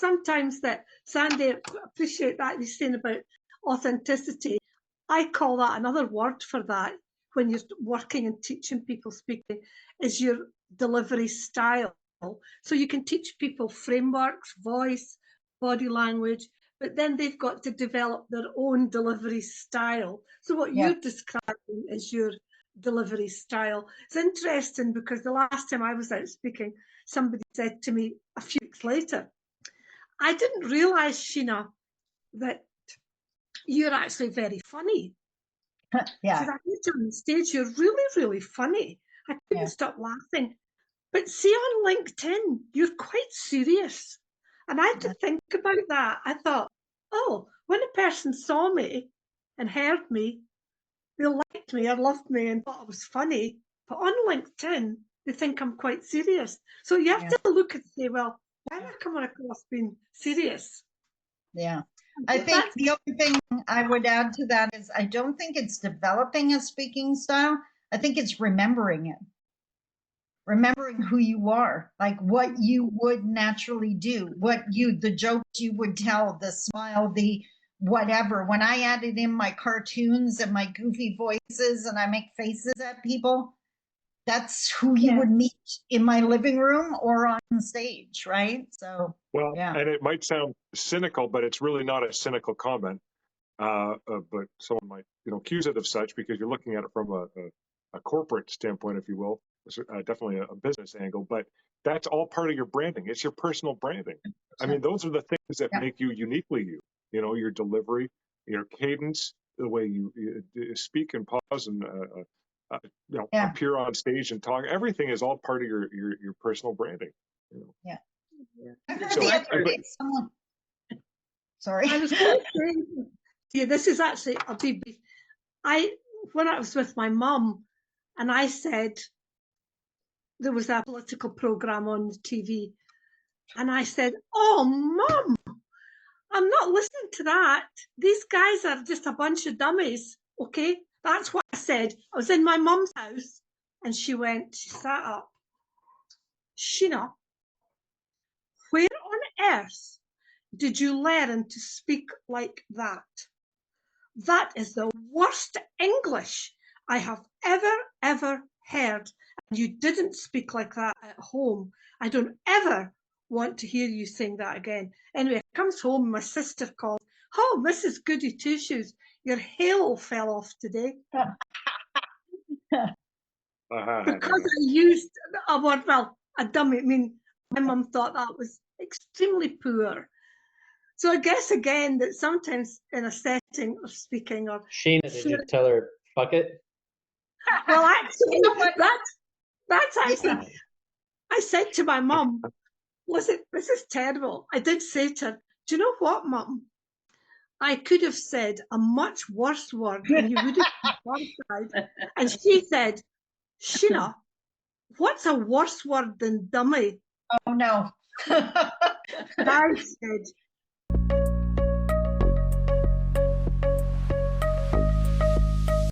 sometimes that, Sandy, I appreciate that you're saying about authenticity. I call that another word for that when you're working and teaching people speaking, is your delivery style. So you can teach people frameworks, voice, body language, but then they've got to develop their own delivery style. So what you're describing is your delivery style. It's interesting because the last time I was out speaking, somebody said to me a few weeks later, I didn't realize, Sheena, that you're actually very funny. Yeah. She said, I heard you on stage, you're really, really funny. I couldn't stop laughing. But see, on LinkedIn, you're quite serious. And I had to think about that. I thought, oh, when a person saw me and heard me, they liked me or loved me and thought I was funny. But on LinkedIn, they think I'm quite serious. So you have to look and say, well, why am I coming across being serious? Yeah. I think the only thing I would add to that is I don't think it's developing a speaking style. I think it's remembering it. Remembering who you are, like what you would naturally do, the jokes you would tell, the smile, the whatever. When I added in my cartoons and my goofy voices and I make faces at people, that's who you would meet in my living room or on stage, right? So, well, and it might sound cynical, but it's really not a cynical comment. But someone might, accuse it of such because you're looking at it from a corporate standpoint, if you will. Definitely a business angle, but that's all part of your branding. It's your personal branding. I mean, those are the things that make you uniquely you. Your delivery, your cadence, the way you speak and pause and appear on stage and talk. Everything is all part of your personal branding. Yeah. So, sorry. I was going to say, yeah, this is actually a big. When I was with my mum, and I said, there was a political program on the TV, and I said, oh, Mum, I'm not listening to that. These guys are just a bunch of dummies, okay? That's what I said. I was in my mum's house, and she sat up. Sheena, where on earth did you learn to speak like that? That is the worst English I have ever heard. And you didn't speak like that at home. I don't ever want to hear you sing that again. Anyway, I comes home, my sister calls, oh, Mrs. Goody Two-Shoes, your halo fell off today. Because I used a word, well, a dummy. I mean, my mum thought that was extremely poor. So I guess again that sometimes in a setting of speaking or Sheena, did you tell her fuck it? Well, actually, that's actually. I said to my mum, "Listen, this is terrible." I did say to her, "Do you know what, Mum? I could have said a much worse word, and you would have been horrified." And she said, "Sheena, what's a worse word than dummy?" Oh no. And I said,